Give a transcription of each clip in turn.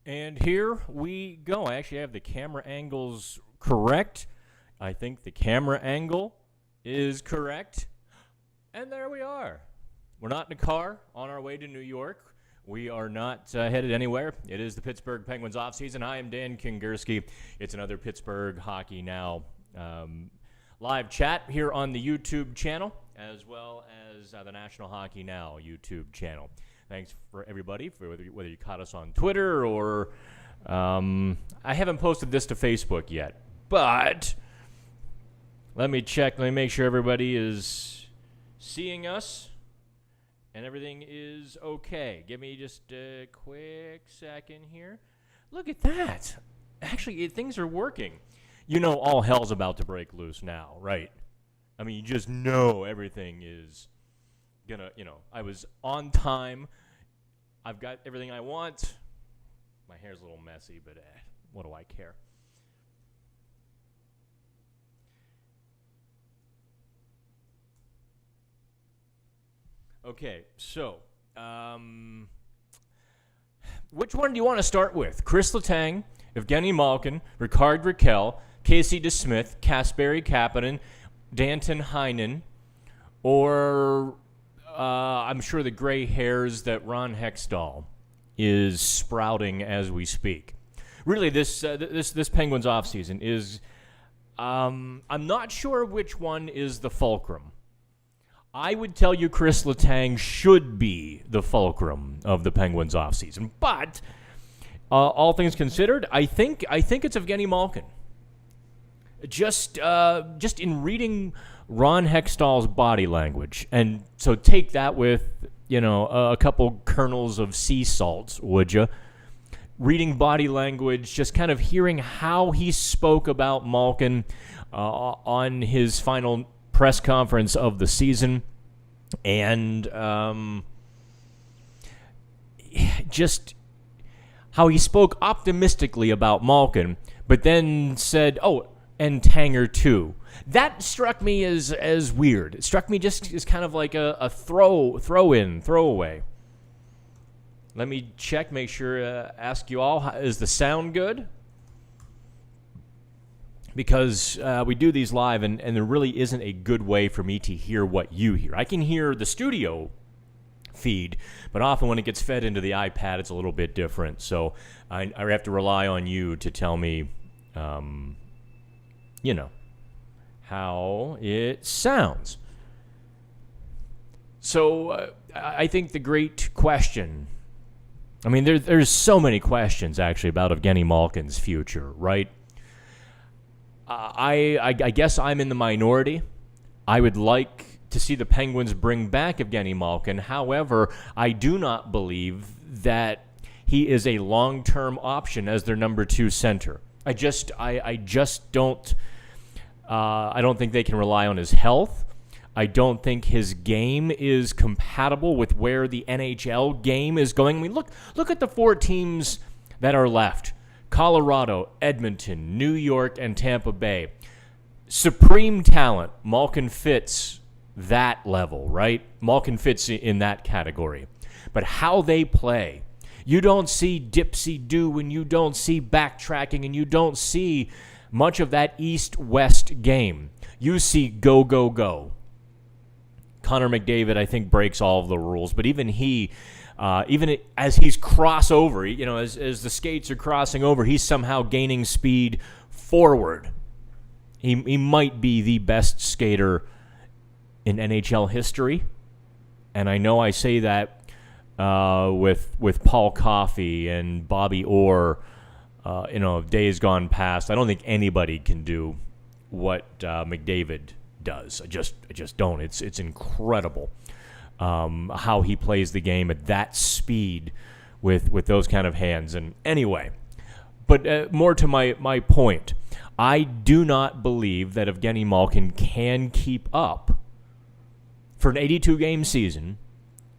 And here we go. I actually have the camera angles correct. I think the camera angle is correct. And there we are. We're not in a car on our way to New York. We are not headed anywhere. It is the Pittsburgh Penguins offseason. I am Dan Kingerski. It's another Pittsburgh Hockey Now live chat here on the YouTube channel, as well as the National Hockey Now YouTube channel. Thanks for everybody, for whether you caught us on Twitter or I haven't posted this to Facebook yet, but let me check. Let me make sure everybody is seeing us and everything is okay. Give me just a quick second here. Look at that. Actually, things are working. You know, all hell's about to break loose now, right? I mean, you just know everything is gonna, I was on time. I've got everything I want. My hair's a little messy, but what do I care? Okay, so which one do you want to start with? KRis Letang, Evgeni Malkin, Rakell, Casey DeSmith, Kasperi Kapanen, Danton Heinen, or I'm sure the gray hairs that Ron Hextall is sprouting as we speak. Really, this Penguins offseason is, I'm not sure which one is the fulcrum. I would tell you KRis Letang should be the fulcrum of the Penguins offseason, but all things considered, I think it's Evgeni Malkin. Just in reading Ron Hextall's body language, and so take that with a couple kernels of sea salt, would you? Reading body language, just kind of hearing how he spoke about Malkin on his final press conference of the season, and just how he spoke optimistically about Malkin, but then said, "Oh, and Tanger too." That struck me as weird. It struck me just as kind of like a throwaway. Let me check, make sure, ask you all, is the sound good? Because we do these live, and there really isn't a good way for me to hear what you hear. I can hear the studio feed, but often when it gets fed into the iPad, it's a little bit different. So I have to rely on you to tell me, how it sounds. So I think the great question, I mean, there's so many questions, actually, about Evgeni Malkin's future, right? I guess I'm in the minority. I would like to see the Penguins bring back Evgeni Malkin. However, I do not believe that he is a long-term option as their number 2 center. I just don't. I don't think they can rely on his health. I don't think his game is compatible with where the NHL game is going. I mean, look at the 4 teams that are left. Colorado, Edmonton, New York, and Tampa Bay. Supreme talent. Malkin fits that level, right? Malkin fits in that category. But how they play, you don't see dipsy-do, and you don't see backtracking, and you don't see much of that East-West game. You see go, go, go. Connor McDavid, I think, breaks all of the rules, but even he, as he's crossover, as the skates are crossing over, he's somehow gaining speed forward. He might be the best skater in NHL history, and I know I say that with Paul Coffey and Bobby Orr, days gone past. I don't think anybody can do what McDavid does. I just don't. It's incredible how he plays the game at that speed with those kind of hands. And anyway, but more to my point, I do not believe that Evgeni Malkin can keep up for an 82-game season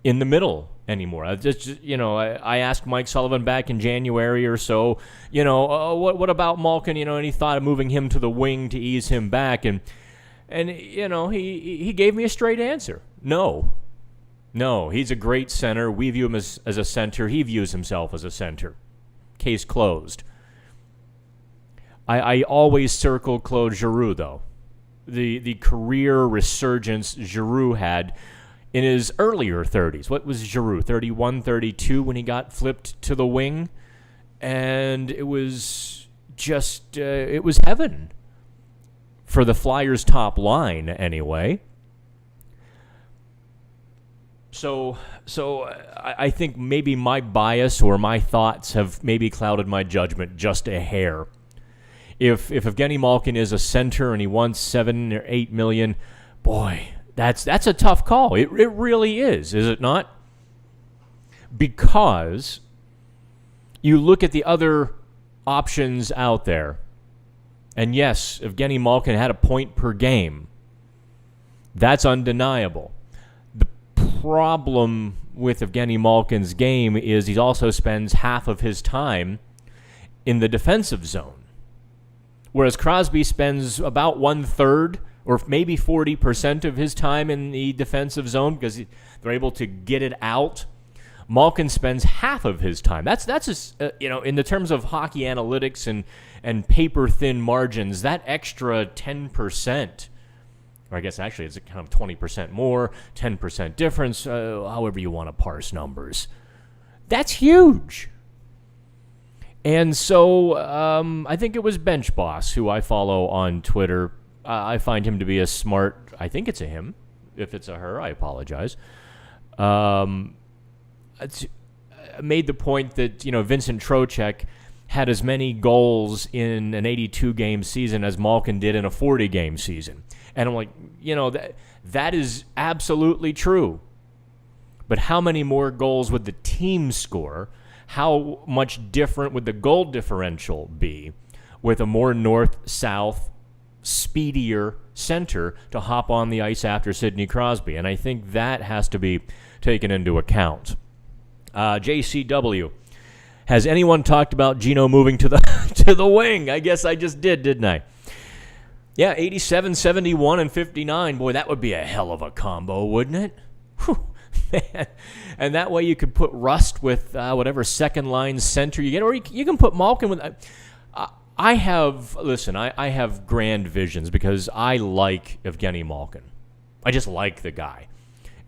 in the middle anymore. I asked Mike Sullivan back in January or so, what about Malkin, and he thought of moving him to the wing to ease him back, and he gave me a straight answer. No, he's a great center. We view him as a center. He views himself as a center. case closed. I always circle Claude Giroux, though. The career resurgence Giroux had in his earlier 30s. What was Giroux, 31, 32 when he got flipped to the wing? And it was just, it was heaven for the Flyers' top line, anyway. So I think maybe my bias or my thoughts have maybe clouded my judgment just a hair. If Evgeni Malkin is a center and he wants $7 or $8 million, boy, that's a tough call. It really is it not? Because you look at the other options out there, and yes, Evgeni Malkin had a point per game. That's undeniable. The problem with Evgeni Malkin's game is he also spends half of his time in the defensive zone. Whereas Crosby spends about 1/3 or maybe 40% of his time in the defensive zone because they're able to get it out. Malkin spends half of his time. That's in the terms of hockey analytics and paper-thin margins, that extra 10%, or I guess actually it's kind of 20% more, 10% difference, however you want to parse numbers. That's huge. And so I think it was Bench Boss, who I follow on Twitter. I find him to be a smart, I think it's a him. If it's a her, I apologize. Made the point that, Vincent Trocheck had as many goals in an 82-game season as Malkin did in a 40-game season. And I'm like, that is absolutely true. But how many more goals would the team score? How much different would the goal differential be with a more north-south, speedier center to hop on the ice after Sidney Crosby? And I think that has to be taken into account. JCW, has anyone talked about Gino moving to the wing? I guess I just did, didn't I? Yeah, 87, 71, and 59. Boy, that would be a hell of a combo, wouldn't it? Whew, man. And that way you could put Rust with whatever second-line center you get, or you can put Malkin with... I have grand visions because I like Evgeni Malkin. I just like the guy.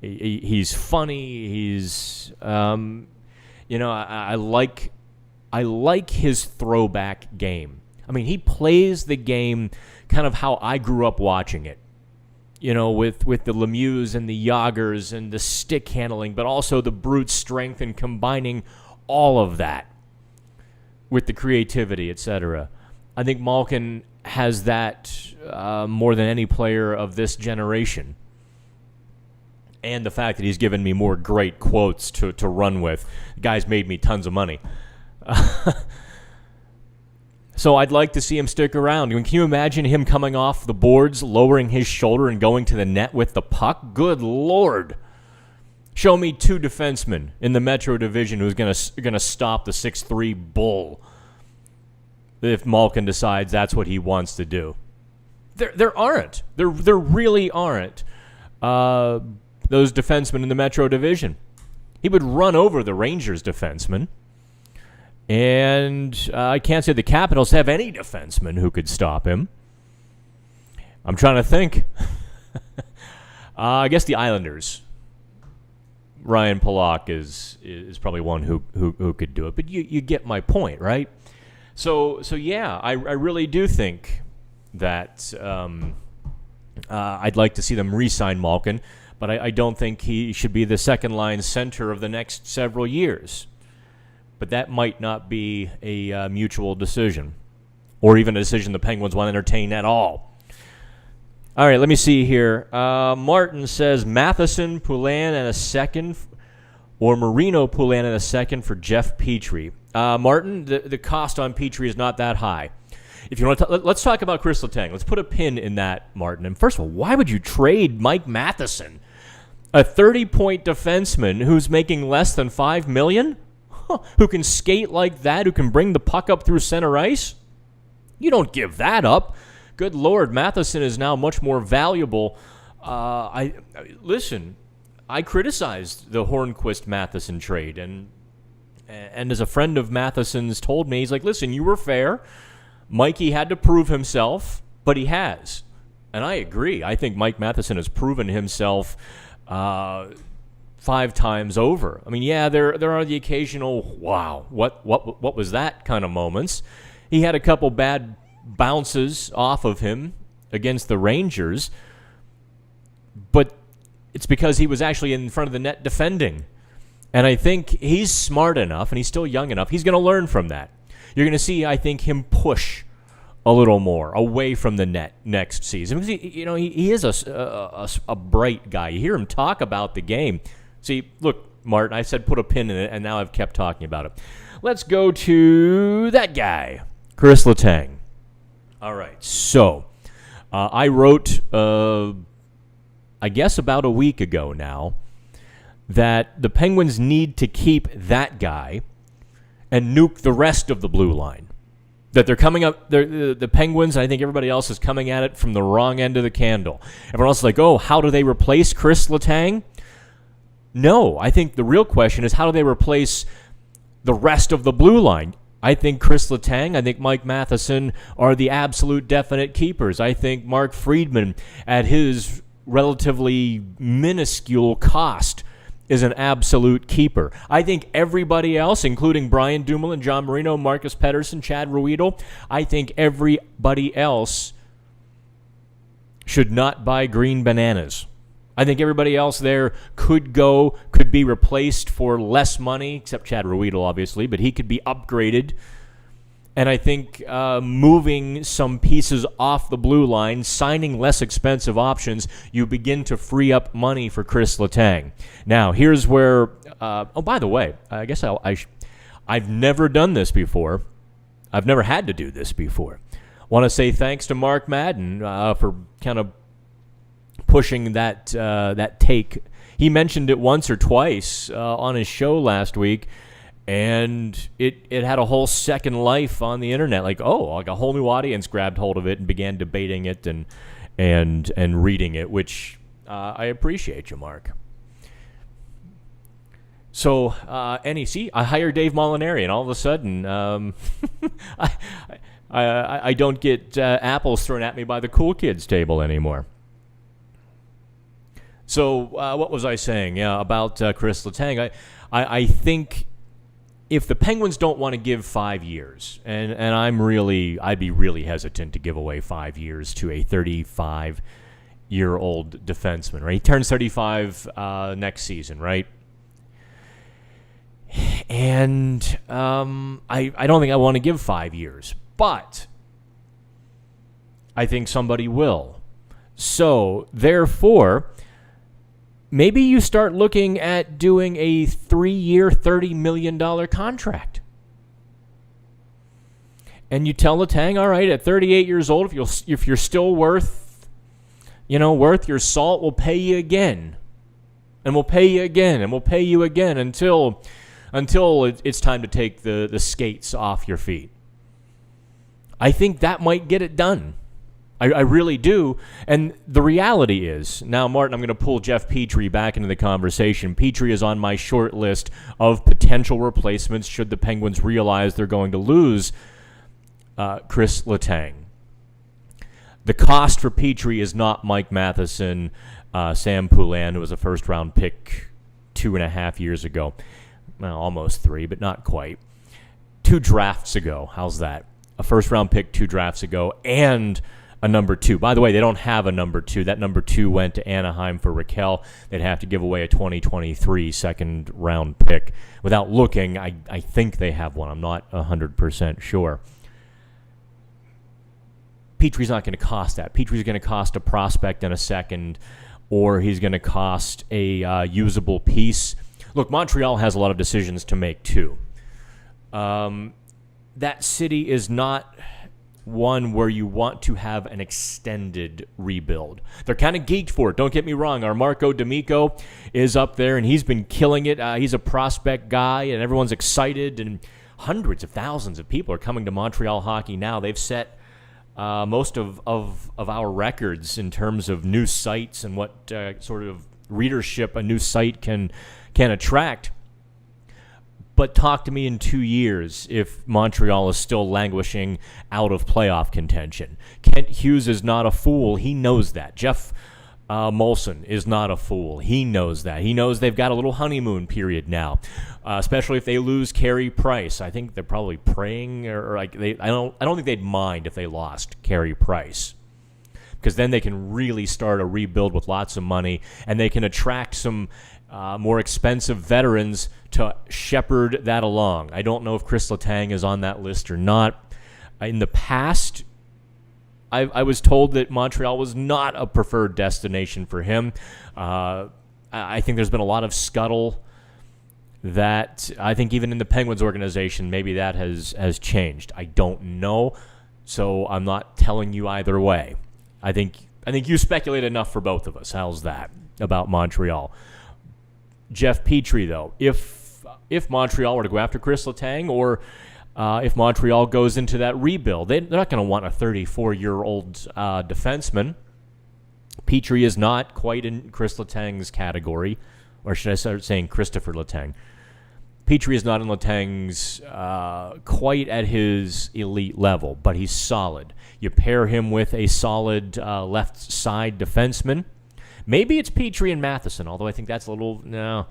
He's funny. He's, I like his throwback game. I mean, he plays the game kind of how I grew up watching it. With the Lemieux and the Jagers and the stick handling, but also the brute strength and combining all of that with the creativity, etc. I think Malkin has that more than any player of this generation. And the fact that he's given me more great quotes to run with. The guy's made me tons of money. So I'd like to see him stick around. Can you imagine him coming off the boards, lowering his shoulder, and going to the net with the puck? Good Lord. Show me two defensemen in the Metro Division who's going to stop the 6'3" bull if Malkin decides that's what he wants to do. There aren't. There really aren't those defensemen in the Metro Division. He would run over the Rangers defenseman. And I can't say the Capitals have any defenseman who could stop him. I'm trying to think. I guess the Islanders. Ryan Pollock is probably one who could do it. But you get my point, right? So yeah, I really do think that I'd like to see them re-sign Malkin, but I don't think he should be the second-line center of the next several years. But that might not be a mutual decision, or even a decision the Penguins want to entertain at all. All right, let me see here. Martin says Matheson, Poulin, and a second, or Marino, Poulin, and a second for Jeff Petrie. Martin, the cost on Petrie is not that high. If you want to, let's talk about KRis Letang. Let's put a pin in that, Martin. And first of all, why would you trade Mike Matheson, a 30-point defenseman who's making less than $5 million? Who can skate like that, who can bring the puck up through center ice? You don't give that up. Good Lord, Matheson is now much more valuable. Listen, I criticized the Hornquist-Matheson trade, and And as a friend of Matheson's told me, he's like, listen, you were fair. Mikey had to prove himself, but he has. And I agree. I think Mike Matheson has proven himself 5 times over. I mean, yeah, there are the occasional, wow, what was that kind of moments. He had a couple bad bounces off of him against the Rangers, but it's because he was actually in front of the net defending. And I think he's smart enough, and he's still young enough, he's going to learn from that. You're going to see, I think, him push a little more away from the net next season. Because he is a bright guy. You hear him talk about the game. See, look, Martin, I said put a pin in it, and now I've kept talking about it. Let's go to that guy, KRis Letang. All right, so I wrote, I guess about a week ago now, that the Penguins need to keep that guy and nuke the rest of the blue line. That they're coming up, the Penguins, I think everybody else is coming at it from the wrong end of the candle. Everyone else is like, oh, how do they replace KRis Letang? No, I think the real question is how do they replace the rest of the blue line? I think KRis Letang, I think Mike Matheson are the absolute definite keepers. I think Mark Friedman, at his relatively minuscule cost, is an absolute keeper. I think everybody else, including Brian Dumoulin, John Marino, Marcus Pettersson, Chad Ruedel, I think everybody else should not buy green bananas. I think everybody else there could be replaced for less money, except Chad Ruedel, obviously, but he could be upgraded. And I think moving some pieces off the blue line, signing less expensive options, you begin to free up money for KRis Letang. Now, here's where, by the way, I guess I've never done this before. I've never had to do this before. Want to say thanks to Mark Madden for kind of pushing that take. He mentioned it once or twice on his show last week. And it had a whole second life on the internet. Like a whole new audience grabbed hold of it and began debating it and reading it, which I appreciate you, Mark. So, NEC, I hire Dave Molinari, and all of a sudden, I don't get apples thrown at me by the cool kids table anymore. So, what was I saying? Yeah, about KRis Letang. I think if the Penguins don't want to give 5 years, and I'd be really hesitant to give away 5 years to a 35-year-old defenseman, right? He turns 35 next season, right? And I don't think I want to give 5 years, but I think somebody will. So, therefore, maybe you start looking at doing a 3-year, $30 million contract. And you tell Letang, all right, at 38 years old, if you're still worth your salt, we'll pay you again. And we'll pay you again, and we'll pay you again until it's time to take the skates off your feet. I think that might get it done. I really do. And the reality is, now, Martin, I'm going to pull Jeff Petrie back into the conversation. Petrie is on my short list of potential replacements should the Penguins realize they're going to lose KRis Letang. The cost for Petrie is not Mike Matheson, Sam Poulin, who was a first-round pick 2.5 years ago. Well, almost 3, but not quite. 2 drafts ago. How's that? A first-round pick 2 drafts ago and a number 2. By the way, they don't have a number 2. That number 2 went to Anaheim for Rakell. They'd have to give away a 2023 second-round pick. Without looking, I think they have one. I'm not 100% sure. Petrie's not going to cost that. Petrie's going to cost a prospect and a second, or he's going to cost a usable piece. Look, Montreal has a lot of decisions to make, too. That city is not one where you want to have an extended rebuild. They're kind of geeked for it. Don't get me wrong. Our Marco D'Amico is up there, and he's been killing it. He's a prospect guy, and everyone's excited, and hundreds of thousands of people are coming to Montreal hockey now. They've set most of our records in terms of new sites and what sort of readership a new site can attract. But talk to me in 2 years if Montreal is still languishing out of playoff contention. Kent Hughes is not a fool. He knows that. Jeff Molson is not a fool. He knows that. He knows they've got a little honeymoon period now, especially if they lose KRis Letang. I think they're probably praying, or like I don't think they'd mind if they lost KRis Letang, because then they can really start a rebuild with lots of money, and they can attract some more expensive veterans to shepherd that along. I don't know if KRis Letang is on that list or not. In the past, I was told that Montreal was not a preferred destination for him. I think there's been a lot of scuttle that I think even in the Penguins organization, maybe that has changed. I don't know, so I'm not telling you either way. I think you speculate enough for both of us. How's that about Montreal? Jeff Petrie, though, if Montreal were to go after KRis Letang, or if Montreal goes into that rebuild, they're not going to want a 34-year-old defenseman. Petrie is not quite in KRis Letang's category, or should I start saying Christopher Letang? Petrie is not in Letang's quite at his elite level, but he's solid. You pair him with a solid left side defenseman. Maybe it's Petrie and Matheson, although I think that's a little... No.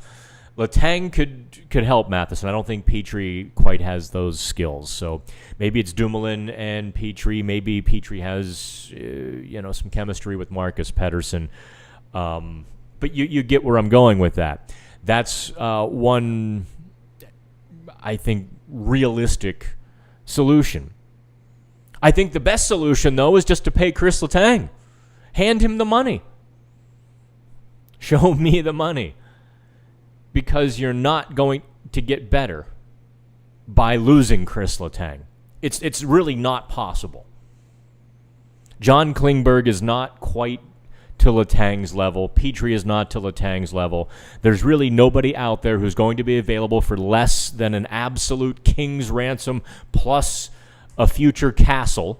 Letang could help Matheson. I don't think Petrie quite has those skills. So maybe it's Dumoulin and Petrie. Maybe Petrie has some chemistry with Marcus Pettersson. But you get where I'm going with that. That's one, I think, realistic solution. I think the best solution, though, is just to pay KRis Letang. Hand him the money. Show me the money. Because you're not going to get better by losing KRis Letang. It's really not possible. John Klingberg is not quite to Letang's level. Petrie is not to Letang's level. There's really nobody out there who's going to be available for less than an absolute king's ransom plus a future castle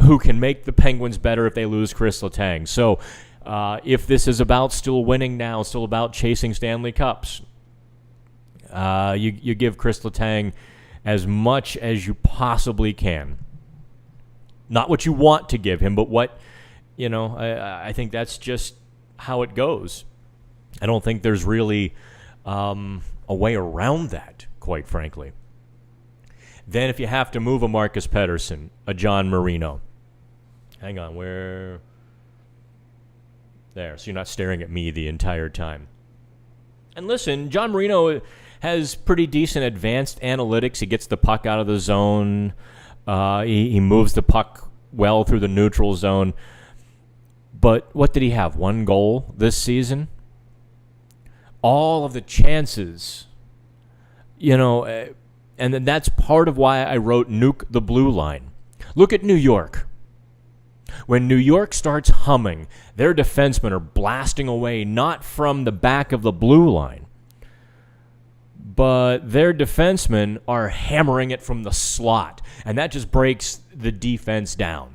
who can make the Penguins better if they lose KRis Letang. So if this is about still winning now, still about chasing Stanley Cups, you give KRis Letang as much as you possibly can. Not what you want to give him, but what, I think that's just how it goes. I don't think there's really a way around that, quite frankly. Then if you have to move a Marcus Pettersson, a John Marino. Hang on, where... There, so you're not staring at me the entire time. And listen, John Marino has pretty decent advanced analytics. He gets the puck out of the zone. He moves the puck well through the neutral zone. But what did he have? 1 goal this season? All of the chances, and then that's part of why I wrote Nuke the Blue Line. Look at New York. When New York starts humming, their defensemen are blasting away not from the back of the blue line, but their defensemen are hammering it from the slot, and that just breaks the defense down.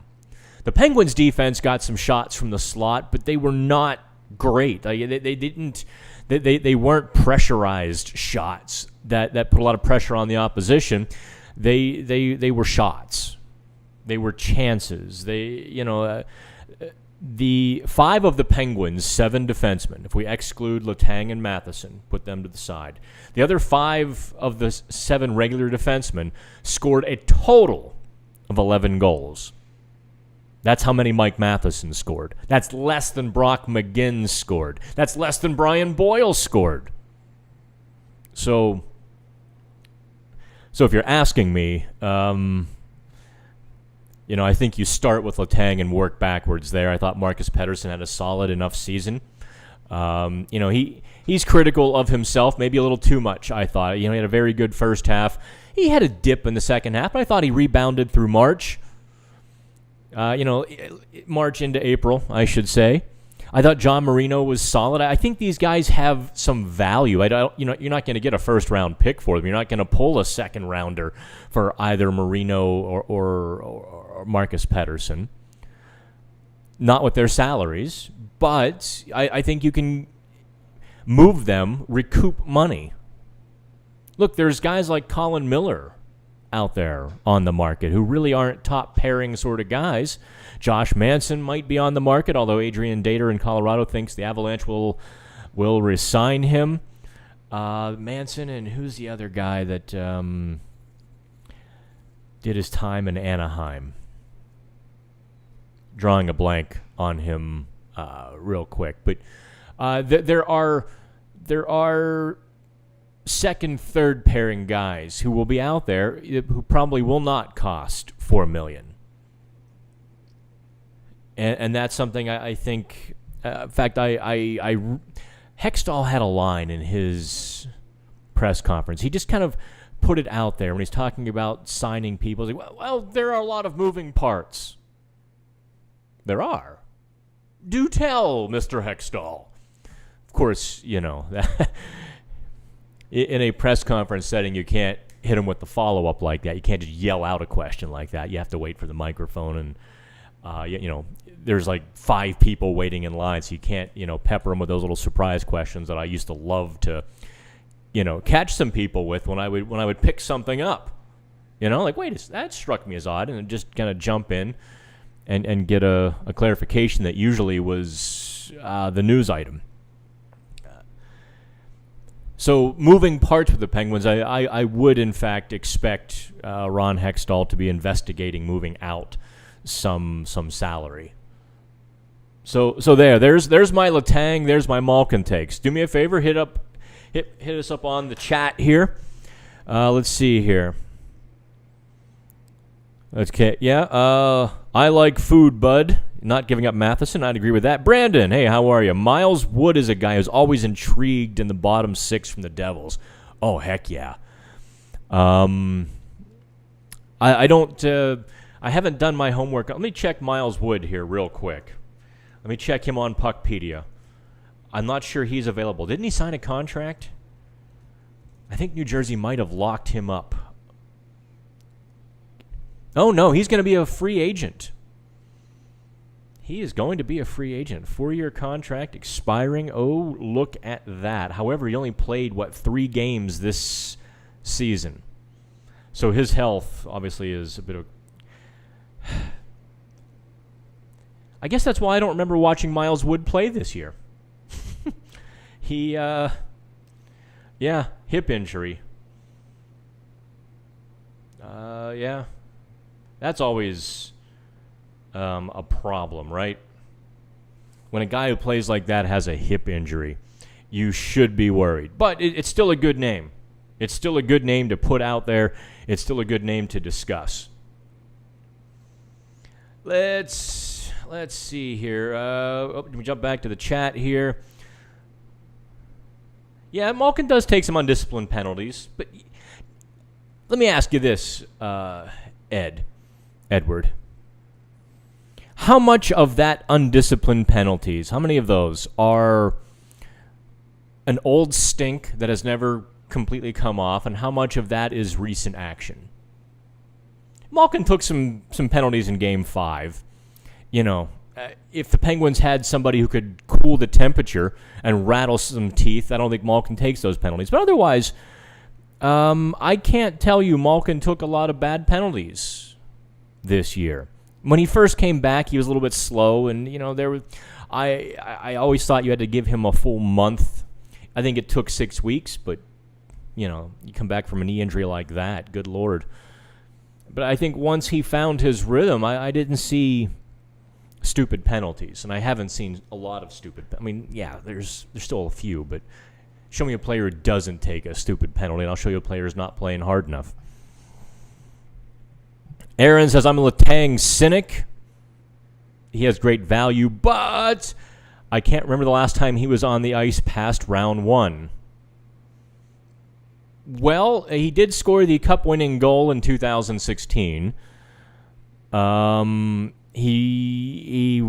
The Penguins' defense got some shots from the slot, but they were not great. They weren't pressurized shots that put a lot of pressure on the opposition. They were shots. They were chances. The 5 of the Penguins' 7 defensemen, if we exclude Letang and Matheson, put them to the side, the other 5 of the 7 regular defensemen scored a total of 11 goals. That's how many Mike Matheson scored. That's less than Brock McGinn scored. That's less than Brian Boyle scored. So if you're asking me, I think you start with Letang and work backwards there. I thought Marcus Pettersson had a solid enough season. He's critical of himself, maybe a little too much, I thought. He had a very good first half. He had a dip in the second half, but I thought he rebounded through March. March into April, I should say. I thought John Marino was solid. I think these guys have some value. You're not going to get a first-round pick for them. You're not going to pull a second-rounder for either Marino or Marcus Pettersson. Not with their salaries, but I think you can move them, recoup money. look, there's guys like Colin Miller out there on the market who really aren't top pairing sort of guys. Josh Manson might be on the market, although Adrian Dater in Colorado thinks the Avalanche will re-sign him. Manson, and who's the other guy that did his time in Anaheim? Drawing a blank on him real quick. But there are second, third pairing guys who will be out there who probably will not cost $4 million. And that's something I think. In fact, Hextall had a line in his press conference. He just kind of put it out there when he's talking about signing people. He's like, well, there are a lot of moving parts. There are. Do tell, Mr. Hextall. Of course, in a press conference setting, you can't hit him with the follow-up like that. You can't just yell out a question like that. You have to wait for the microphone, and there's like 5 people waiting in line, so you can't pepper them with those little surprise questions that I used to love to catch some people with when I would pick something up. Like, wait, that struck me as odd, and just kind of jump in and get a clarification that usually was the news item. So moving parts with the Penguins, I would in fact expect Ron Hextall to be investigating moving out some salary. So there's my Letang, there's my Malkin takes. Do me a favor, hit us up on the chat here. Let's see here. Okay, yeah. I like food, bud. Not giving up Matheson. I'd agree with that. Brandon, hey, how are you? Miles Wood is a guy who's always intrigued in the bottom 6 from the Devils. Oh, heck yeah. I don't. I haven't done my homework. Let me check Miles Wood here real quick. Let me check him on Puckpedia. I'm not sure he's available. Didn't he sign a contract? I think New Jersey might have locked him up. Oh, no, he's going to be a free agent. He is going to be a free agent. 4-year contract expiring. Oh, look at that. However, he only played, 3 games this season. So his health, obviously, is a bit of... I guess that's why I don't remember watching Miles Wood play this year. He, hip injury. Yeah. That's always a problem, right? When a guy who plays like that has a hip injury, you should be worried. But it's still a good name. It's still a good name to put out there. It's still a good name to discuss. Let's see here. Let me jump back to the chat here. Yeah, Malkin does take some undisciplined penalties, but let me ask you this, Edward. How much of that undisciplined penalties, how many of those are an old stink that has never completely come off, and how much of that is recent action? Malkin took some penalties in Game 5. If the Penguins had somebody who could cool the temperature and rattle some teeth, I don't think Malkin takes those penalties. But otherwise, I can't tell you Malkin took a lot of bad penalties this year. When he first came back, he was a little bit slow, and I always thought you had to give him a full month. I think it took 6 weeks, but you come back from a knee injury like that, good Lord. But I think once he found his rhythm, I didn't see stupid penalties, and I haven't seen a lot of stupid. There's still a few, but show me a player who doesn't take a stupid penalty, and I'll show you a player who's not playing hard enough. Aaron says, I'm a Letang cynic. He has great value, but I can't remember the last time he was on the ice past round 1. Well, he did score the Cup-winning goal in 2016. He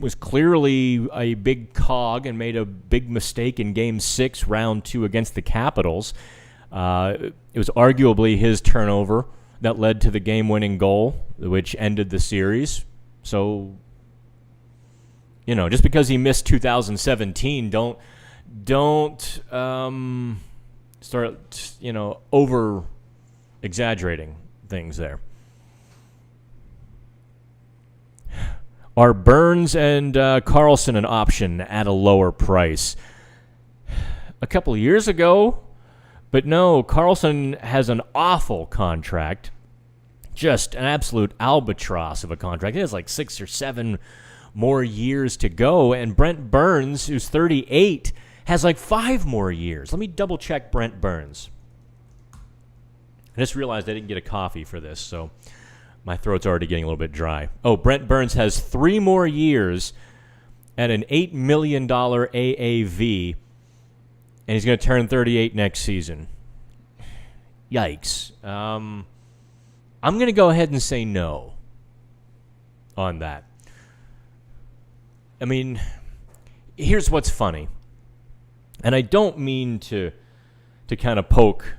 was clearly a big cog and made a big mistake in Game 6, round 2 against the Capitals. It was arguably his turnover that led to the game-winning goal, which ended the series. So, just because he missed 2017, don't start, over exaggerating things there. Are Burns and Carlson an option at a lower price? A couple of years ago, but no, Carlson has an awful contract. Just an absolute albatross of a contract. He has like 6 or 7 more years to go, and Brent Burns, who's 38, has like 5 more years. Let me double check Brent Burns. I just realized I didn't get a coffee for this, so my throat's already getting a little bit dry. Oh, Brent Burns has 3 more years at an $8 million AAV, and he's going to turn 38 next season. Yikes. I'm going to go ahead and say no on that. I mean, here's what's funny. And I don't mean to kind of poke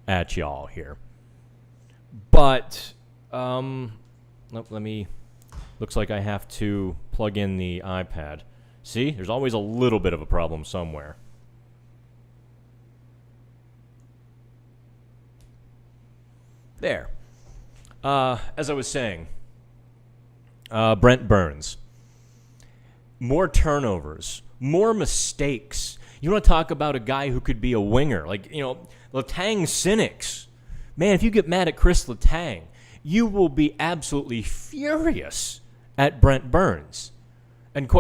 at y'all here. But let me, looks like I have to plug in the iPad. See, there's always a little bit of a problem somewhere. There. As I was saying, Brent Burns. More turnovers, more mistakes. You want to talk about a guy who could be a winger, like, Letang cynics. Man, if you get mad at KRis Letang, you will be absolutely furious at Brent Burns. And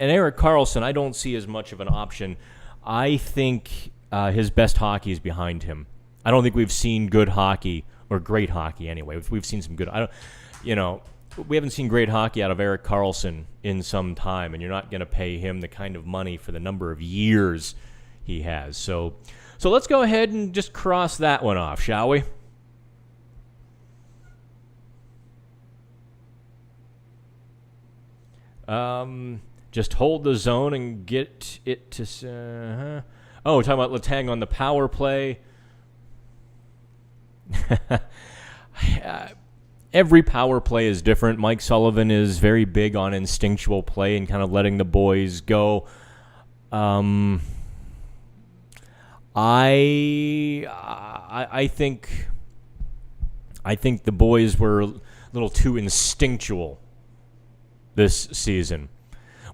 Erik Karlsson, I don't see as much of an option. I think his best hockey is behind him. I don't think we've seen good hockey, or great hockey anyway. We've seen some good, we haven't seen great hockey out of Erik Karlsson in some time, and you're not going to pay him the kind of money for the number of years he has. So let's go ahead and just cross that one off, shall we? Just hold the zone and get it to... we're talking about Letang on the power play. Every power play is different. Mike Sullivan is very big on instinctual play and kind of letting the boys go. I think the boys were a little too instinctual this season.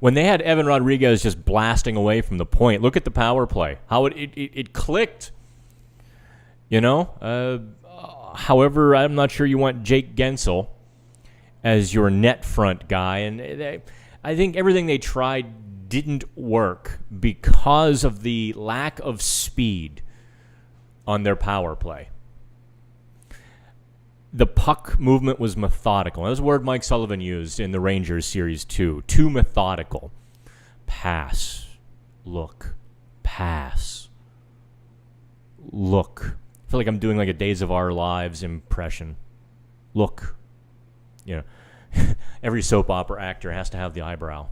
When they had Evan Rodriguez just blasting away from the point, look at the power play. How it clicked. However, I'm not sure you want Jake Gensel as your net front guy. And I think everything they tried didn't work because of the lack of speed on their power play. The puck movement was methodical. That's a word Mike Sullivan used in the Rangers Series 2. Too methodical. Pass. Look. Pass. Look. I feel like I'm doing like a Days of Our Lives impression. Look. Every soap opera actor has to have the eyebrow.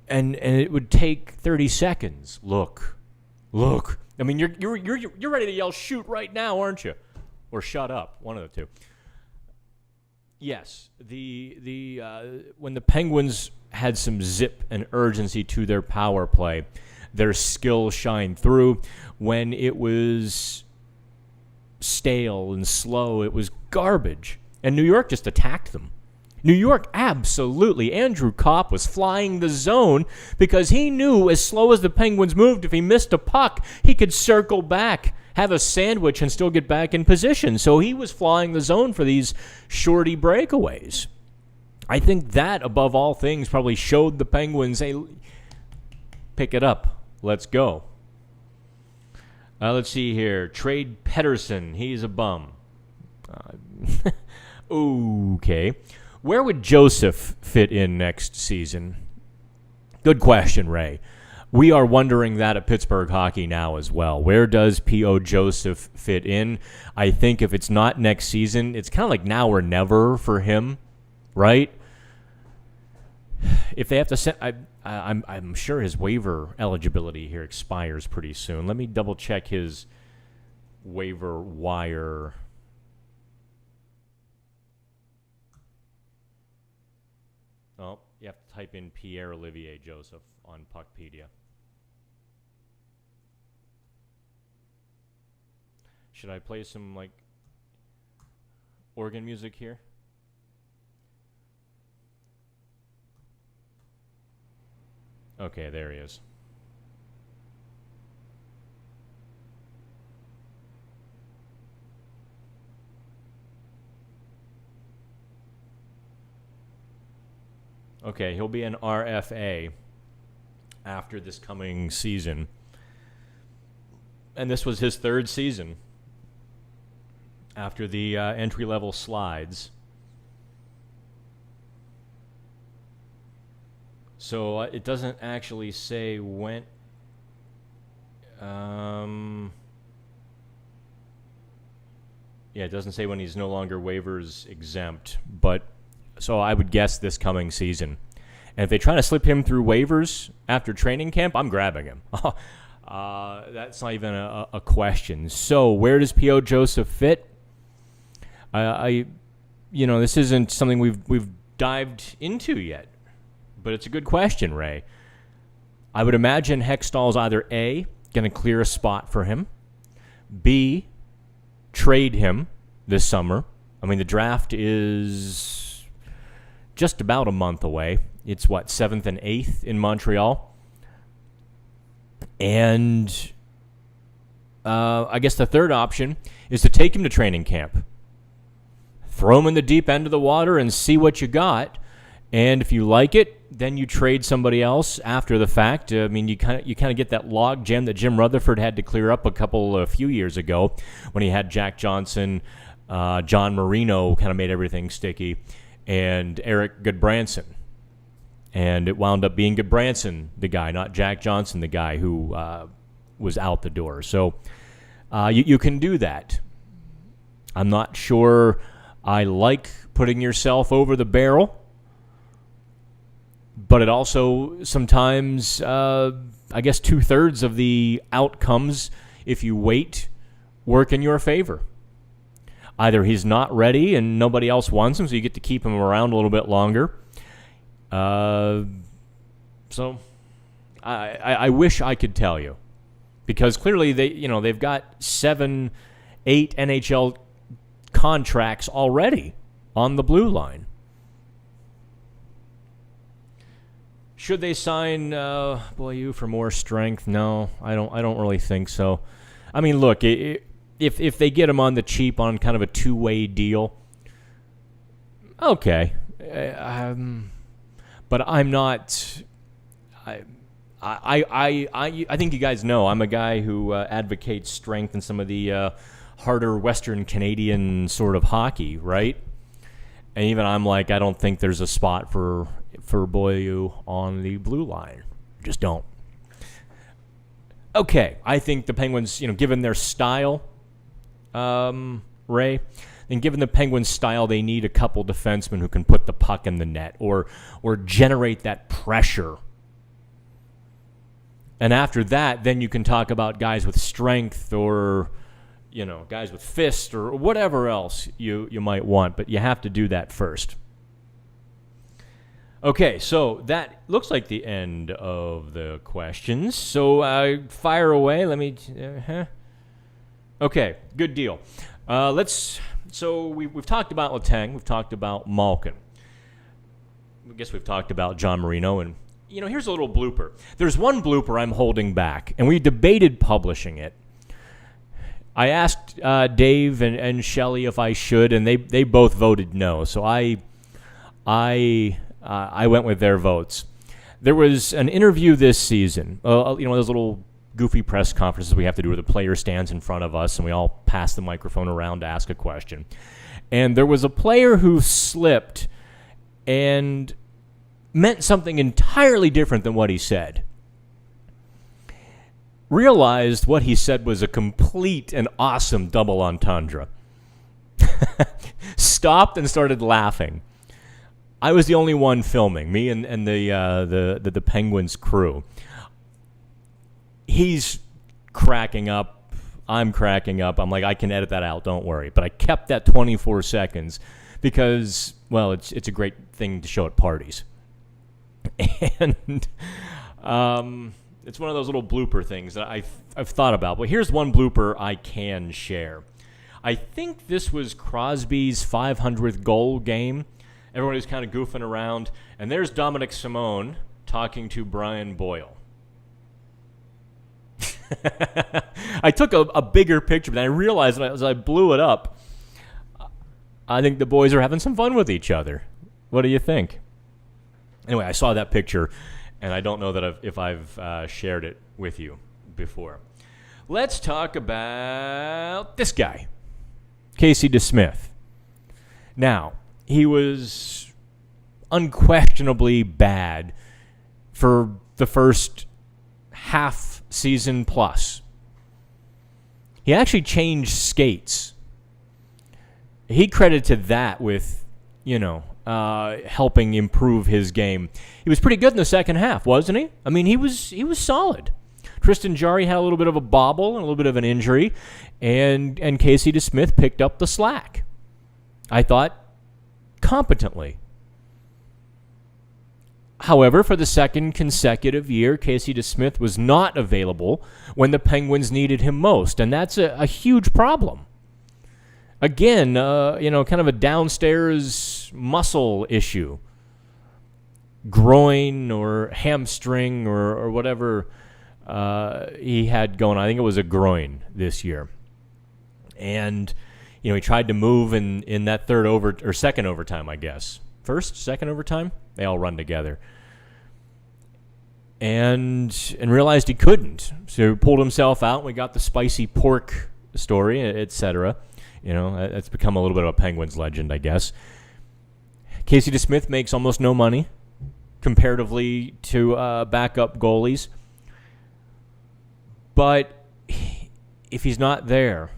And it would take 30 seconds. Look. I mean, you're ready to yell shoot right now, aren't you? Or shut up, one of the two. Yes, when the Penguins had some zip and urgency to their power play, their skill shined through. When it was stale and slow, it was garbage. And New York just attacked them. New York, absolutely. Andrew Kopp was flying the zone because he knew as slow as the Penguins moved, if he missed a puck, he could circle back, have a sandwich, and still get back in position. So he was flying the zone for these shorty breakaways. I think that, above all things, probably showed the Penguins, hey, pick it up. Let's go. Let's see here. Trade Pettersson. He's a bum. Okay. Where would Joseph fit in next season? Good question, Ray. We are wondering that at Pittsburgh Hockey now as well. Where does P.O. Joseph fit in? I think if it's not next season, it's kind of like now or never for him, right? If they have to send... I'm sure his waiver eligibility here expires pretty soon. Let me double check his waiver wire. Oh, you have to type in Pierre-Olivier Joseph on Puckpedia. Should I play some, like, organ music here? Okay, there he is. Okay, he'll be an RFA after this coming season. And this was his third season after the entry-level slides. So it doesn't actually say when. Yeah, it doesn't say when he's no longer waivers exempt. But so I would guess this coming season. And if they try to slip him through waivers after training camp, I'm grabbing him. That's not even a question. So where does P.O. Joseph fit? This isn't something we've dived into yet, but it's a good question, Ray. I would imagine Hextall's either A, going to clear a spot for him, B, trade him this summer. I mean, the draft is just about a month away. It's 7th and 8th in Montreal. And I guess the third option is to take him to training camp. Throw him in the deep end of the water and see what you got. And if you like it, then you trade somebody else after the fact. I mean, you kind of get that log jam that Jim Rutherford had to clear up a few years ago when he had Jack Johnson, John Marino kind of made everything sticky, and Eric Goodbranson. And it wound up being Goodbranson, the guy, not Jack Johnson, the guy who was out the door. So you can do that. I'm not sure I like putting yourself over the barrel, but it also sometimes, I guess, 2/3 of the outcomes, if you wait, work in your favor. Either he's not ready and nobody else wants him, so you get to keep him around a little bit longer. So I wish I could tell you, because clearly they've got 7, 8 NHL contracts already on the blue line. Should they sign Boyu for more strength? No, I don't really think so. I mean, look, if they get him on the cheap on kind of a two-way deal, okay. But I'm not. I think you guys know I'm a guy who advocates strength in some of the harder Western Canadian sort of hockey, right? And even I'm like, I don't think there's a spot for Boyu on the blue line. Just don't. Okay, I think the Penguins, given their style, Ray, and given the Penguins' style, they need a couple defensemen who can put the puck in the net or generate that pressure. And after that, then you can talk about guys with strength or, guys with fist or whatever else you might want. But you have to do that first. Okay, so that looks like the end of the questions. So fire away. Let me... Okay, good deal. So we've talked about Letang. We've talked about Malkin. I guess we've talked about John Marino. And, here's a little blooper. There's one blooper I'm holding back, and we debated publishing it. I asked Dave and Shelley if I should, and they both voted no. So I went with their votes. There was an interview this season. Those little goofy press conferences we have to do where the player stands in front of us and we all pass the microphone around to ask a question. And there was a player who slipped and meant something entirely different than what he said. Realized what he said was a complete and awesome double entendre. Stopped and started laughing. I was the only one filming, me and the Penguins crew. He's cracking up. I'm cracking up. I'm like, I can edit that out. Don't worry. But I kept that 24 seconds because, well, it's a great thing to show at parties. And It's one of those little blooper things that I've thought about. But here's one blooper I can share. I think this was Crosby's 500th goal game. Everybody was kind of goofing around. And there's Dominic Simone talking to Brian Boyle. I took a bigger picture, but I realized as I blew it up, I think the boys are having some fun with each other. What do you think? Anyway, I saw that picture, and I don't know that if I've shared it with you before. Let's talk about this guy, Casey DeSmith. Now, he was unquestionably bad for the first half season plus. He actually changed skates. He credited that with, helping improve his game. He was pretty good in the second half, wasn't he? I mean, he was solid. Tristan Jarry had a little bit of a bobble and a little bit of an injury, and Casey DeSmith picked up the slack. I thought competently. However, for the second consecutive year, Casey DeSmith was not available when the Penguins needed him most, and that's a huge problem. Again, kind of a downstairs muscle issue. Groin or hamstring or whatever he had going on. I think it was a groin this year. And, he tried to move in that second overtime, I guess. Second overtime? They all run together. And realized he couldn't. So he pulled himself out, and we got the spicy pork story, etc. That's become a little bit of a Penguins legend, I guess. Casey DeSmith makes almost no money comparatively to backup goalies. But if he's not there,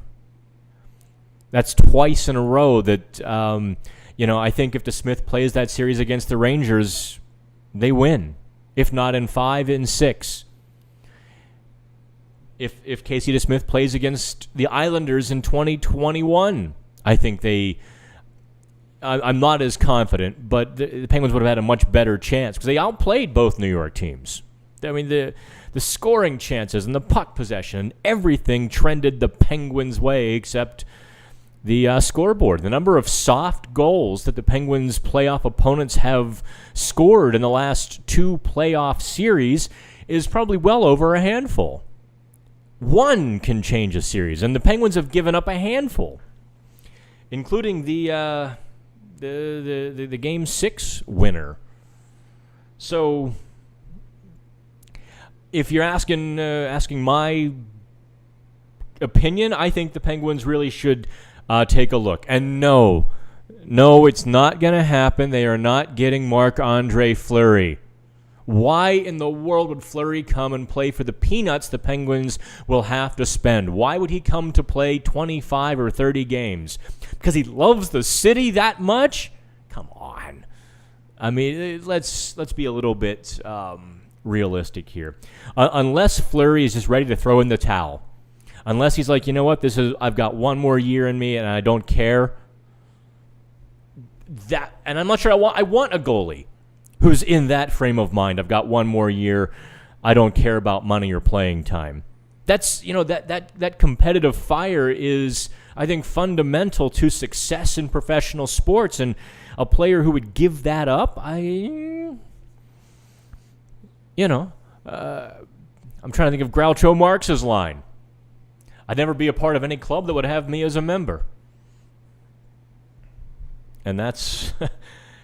that's twice in a row that, I think if DeSmith plays that series against the Rangers, they win. If not in 5, in 6. If Casey DeSmith plays against the Islanders in 2021, I think I'm not as confident, but the Penguins would have had a much better chance because they outplayed both New York teams. I mean, the scoring chances and the puck possession and everything trended the Penguins' way except the scoreboard. The number of soft goals that the Penguins' playoff opponents have scored in the last 2 playoff series is probably well over a handful. One can change a series, and the Penguins have given up a handful, including the Game 6 winner. So, if you're asking my opinion, I think the Penguins really should take a look. And no, it's not going to happen. They are not getting Marc-Andre Fleury. Why in the world would Fleury come and play for the peanuts the Penguins will have to spend? Why would he come to play 25 or 30 games? Because he loves the city that much? Come on. I mean, let's be a little bit realistic here. Unless Fleury is just ready to throw in the towel. Unless he's like, you know what, I've got one more year in me and I don't care. And I'm not sure I want a goalie who's in that frame of mind. I've got one more year. I don't care about money or playing time. That's, that competitive fire is, I think, fundamental to success in professional sports. And a player who would give that up, I'm trying to think of Groucho Marx's line. I'd never be a part of any club that would have me as a member. And that's...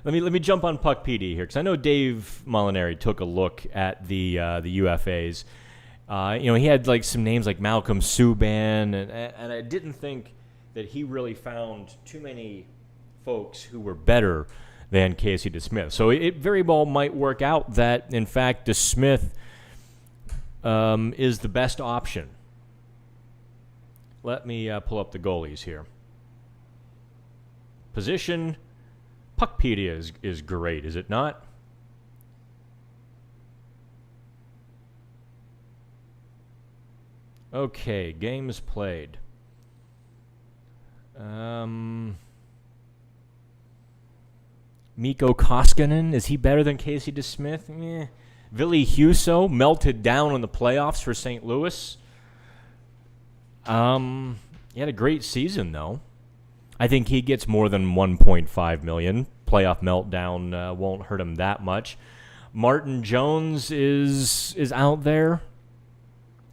Let me jump on Puck PD here, because I know Dave Molinari took a look at the UFAs. He had like some names like Malcolm Subban, and I didn't think that he really found too many folks who were better than Casey DeSmith. So it very well might work out that, in fact, DeSmith is the best option. Let me pull up the goalies here. Position... Puckpedia is great, is it not? Okay, games played. Mikko Koskinen, is he better than Casey DeSmith? Ville Husso melted down in the playoffs for St. Louis. He had a great season, though. I think he gets more than $1.5 million. Playoff meltdown won't hurt him that much. Martin Jones is out there.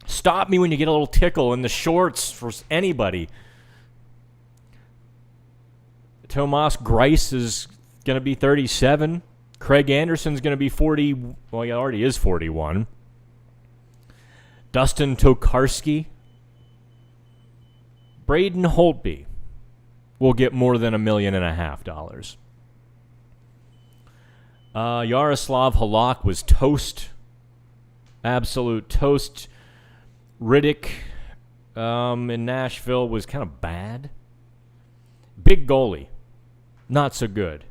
Stop me when you get a little tickle in the shorts for anybody. Tomas Greiss is going to be 37. Craig Anderson's going to be 40. Well, he already is 41. Dustin Tokarski. Braden Holtby will get more than $1.5 million. Yaroslav Halak was toast. Absolute toast. Riddick in Nashville was kind of bad. Big goalie. Not so good.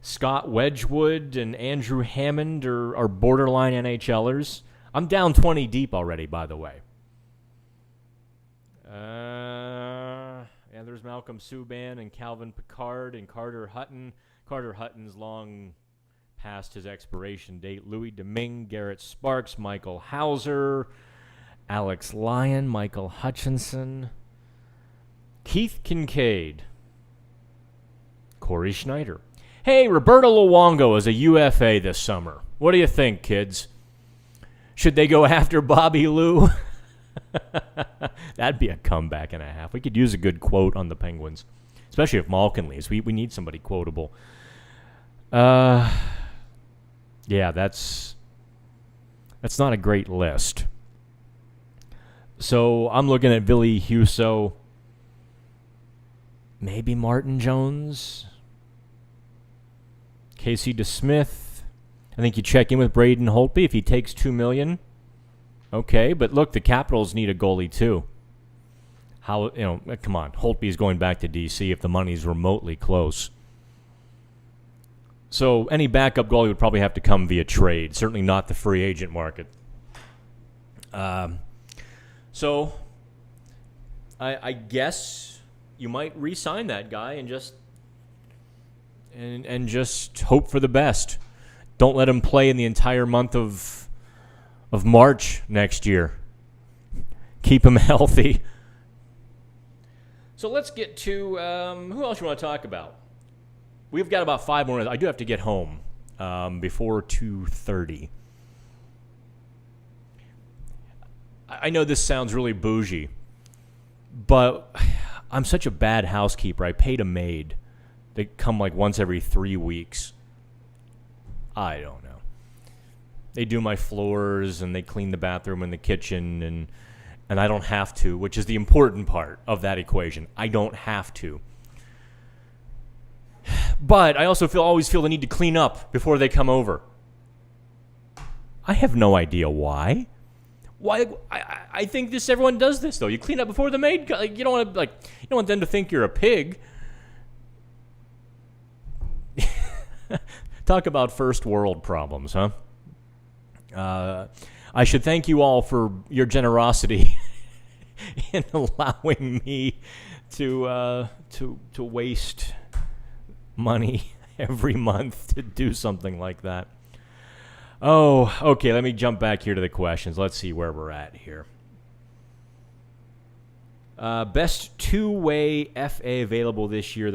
Scott Wedgwood and Andrew Hammond are borderline NHLers. I'm down 20 deep already, by the way. There's Malcolm Subban and Calvin Pickard and Carter Hutton. Carter Hutton's long past his expiration date. Louis Domingue, Garrett Sparks, Michael Hauser, Alex Lyon, Michael Hutchinson, Keith Kincaid, Corey Schneider. Hey, Roberto Luongo is a UFA this summer. What do you think, kids? Should they go after Bobby Lou? That'd be a comeback and a half. We could use a good quote on the Penguins, especially if Malkin leaves. We need somebody quotable. Yeah, that's not a great list. So I'm looking at Ville Husso, maybe Martin Jones, Casey DeSmith. I think you check in with Braden Holtby if he takes $2 million. Okay, but look, the Capitals need a goalie too. Come on, Holtby's going back to DC if the money's remotely close. So any backup goalie would probably have to come via trade, certainly not the free agent market. So I guess you might re-sign that guy and just hope for the best. Don't let him play in the entire month of March next year. Keep him healthy. So let's get to who else you want to talk about? We've got about 5 more minutes. I do have to get home before 2:30. I know this sounds really bougie, but I'm such a bad housekeeper. I paid a maid. They come like once every 3 weeks. I don't know. They do my floors and they clean the bathroom and the kitchen and I don't have to, which is the important part of that equation. I don't have to. But I also always feel the need to clean up before they come over. I have no idea why. Why? I think everyone does this though. You clean up before the maid. You don't want them to think you're a pig. Talk about first world problems, huh? I should thank you all for your generosity in allowing me to waste money every month to do something like that. Oh, okay, let me jump back here to the questions. Let's see where we're at here. Best two-way FA available this year,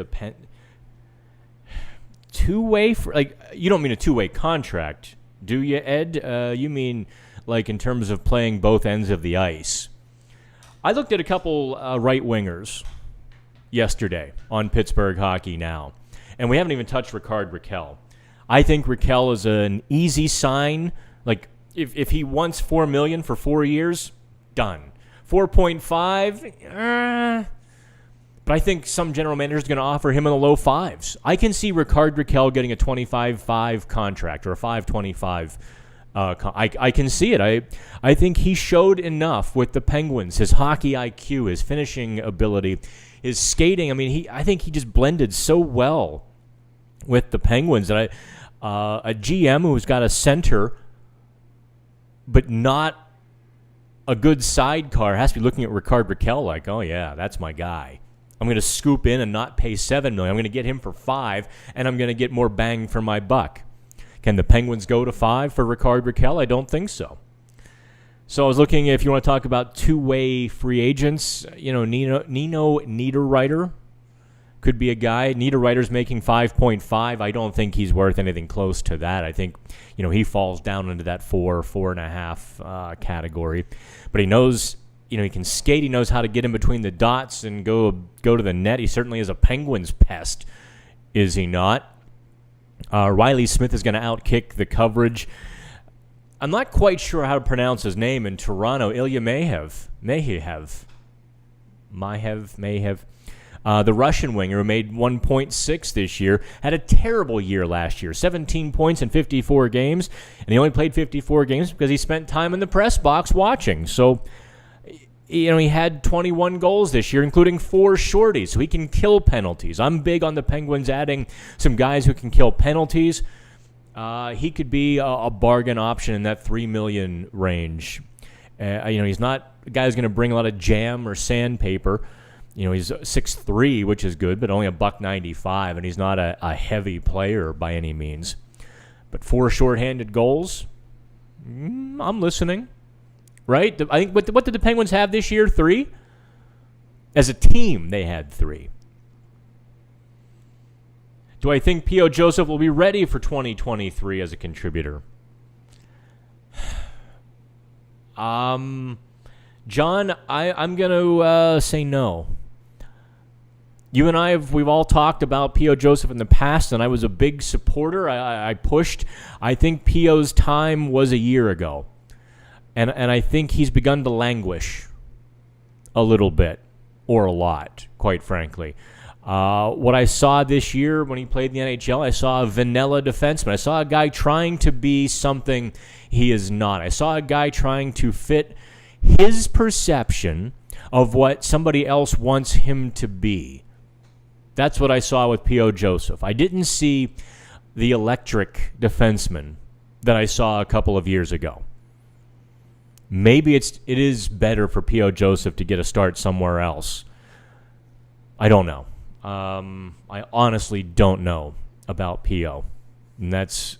two-way? You don't mean a two-way contract, do you, Ed? You mean like in terms of playing both ends of the ice. I looked at a couple right wingers yesterday on Pittsburgh Hockey Now, and we haven't even touched Rakell. I think Rakell is an easy sign. Like if he wants $4 million for 4 years, done. 4.5. But I think some general manager is going to offer him in the low fives. I can see Rakell getting a 25-5 contract or a 5.25. I can see it. I think he showed enough with the Penguins. His hockey IQ, his finishing ability, his skating. I mean, I think he just blended so well with the Penguins that a GM who's got a center but not a good sidecar has to be looking at Rakell like, oh yeah, that's my guy. I'm going to scoop in and not pay $7 million. I'm going to get him for $5 million, and I'm going to get more bang for my buck. Can the Penguins go to 5 for Rakell? I don't think so. So I was looking, if you want to talk about two-way free agents, Nino Niederreiter could be a guy. Niederreiter's making 5.5. I don't think he's worth anything close to that. I think, he falls down into that 4.5 category. But he knows, he can skate. He knows how to get in between the dots and go to the net. He certainly is a Penguins pest, is he not? Riley Smith is going to outkick the coverage. I'm not quite sure how to pronounce his name in Toronto. Ilya Mayhev. The Russian winger who made 1.6 this year, had a terrible year last year. 17 points in 54 games, and he only played 54 games because he spent time in the press box watching. So, he had 21 goals this year, including 4 shorties, so he can kill penalties. I'm big on the Penguins adding some guys who can kill penalties. He could be a bargain option in that $3 million range. He's not a guy who's going to bring a lot of jam or sandpaper. He's 6'3", which is good, but only $195, and he's not a heavy player by any means. But 4 shorthanded goals, I'm listening. Right? I think what did the Penguins have this year? 3? As a team, they had 3. Do I think P.O. Joseph will be ready for 2023 as a contributor? John, I'm going to say no. You and we've all talked about P.O. Joseph in the past, and I was a big supporter. I pushed. I think P.O.'s time was a year ago. And I think he's begun to languish a little bit, or a lot, quite frankly. What I saw this year when he played in the NHL, I saw a vanilla defenseman. I saw a guy trying to be something he is not. I saw a guy trying to fit his perception of what somebody else wants him to be. That's what I saw with P.O. Joseph. I didn't see the electric defenseman that I saw a couple of years ago. Maybe it is better for P.O. Joseph to get a start somewhere else. I don't know. I honestly don't know about P.O. And that's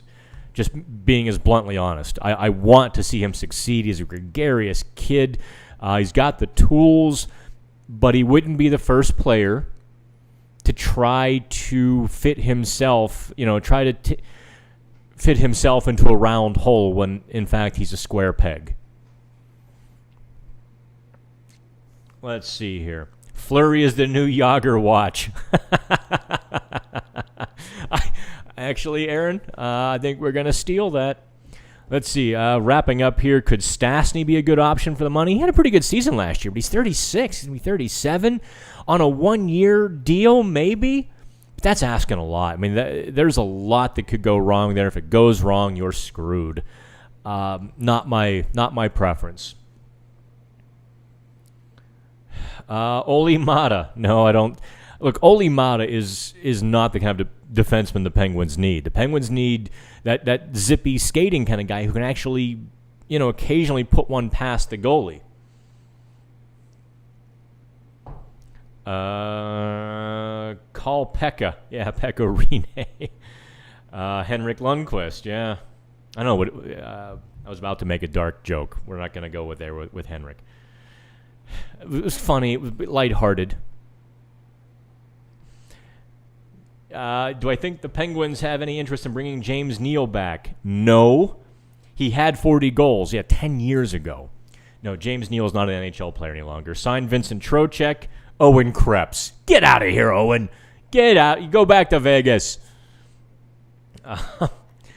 just being as bluntly honest. I want to see him succeed. He's a gregarious kid. He's got the tools, but he wouldn't be the first player to try to fit himself, fit himself into a round hole when, in fact, he's a square peg. Let's see here. Fleury is the new Yager watch. Actually, Aaron, I think we're going to steal that. Let's see. Wrapping up here, could Stastny be a good option for the money? He had a pretty good season last year, but he's 36. He's going to be 37 on a one-year deal, maybe. But that's asking a lot. I mean, there's a lot that could go wrong there. If it goes wrong, you're screwed. Not my preference. Oli Mata. No, I don't. Look, Oli Mata is not the kind of defenseman the Penguins need. The Penguins need that zippy skating kind of guy who can actually, occasionally put one past the goalie. Call Pekka. Yeah, Pekka Rinne. Henrik Lundqvist. Yeah. I know. I was about to make a dark joke. We're not going to go with Henrik. It was funny. It was lighthearted. Do I think the Penguins have any interest in bringing James Neal back? No. He had 40 goals, 10 years ago. No, James Neal's not an NHL player any longer. Signed Vincent Trocheck, Owen Krebs. Get out of here, Owen. Get out. You go back to Vegas.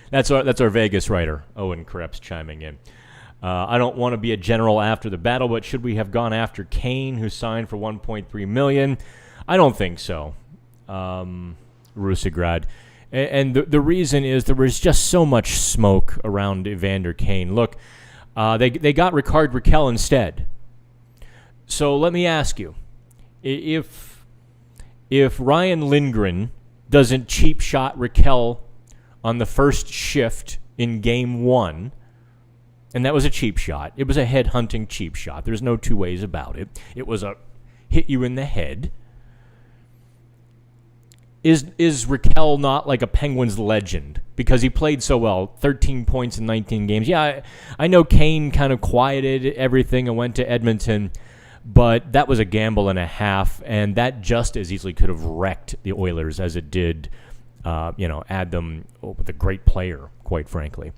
That's our Vegas writer, Owen Krebs, chiming in. I don't want to be a general after the battle, but should we have gone after Kane, who signed for $1.3 million? I don't think so, Rusigrad. And the reason is there was just so much smoke around Evander Kane. Look, they got Rakell instead. So let me ask you, if Ryan Lindgren doesn't cheap shot Rakell on the first shift in Game 1, and that was a cheap shot. It was a head-hunting cheap shot. There's no two ways about it. It was a hit you in the head. Is Rakell not like a Penguins legend? because he played so well. 13 points in 19 games. Yeah, I know Kane kind of quieted everything and went to Edmonton, but that was a gamble and a half, and that just as easily could have wrecked the Oilers as it did, add them with a great player, quite frankly.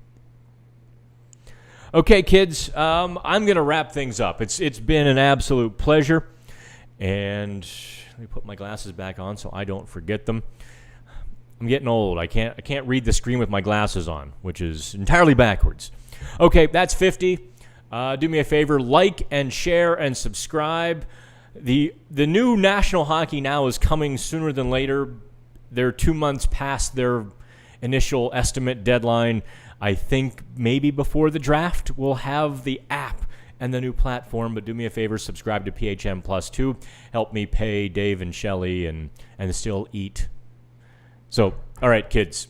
Okay, kids, I'm going to wrap things up. It's been an absolute pleasure, and let me put my glasses back on so I don't forget them. I'm getting old. I can't read the screen with my glasses on, which is entirely backwards. Okay, that's 50. Do me a favor, like and share and subscribe. The new National Hockey Now is coming sooner than later. They're 2 months past their initial estimate deadline. I think maybe before the draft we'll have the app and the new platform, but do me a favor, subscribe to PHM Plus 2. Help me pay Dave and Shelley and still eat. So, all right, kids,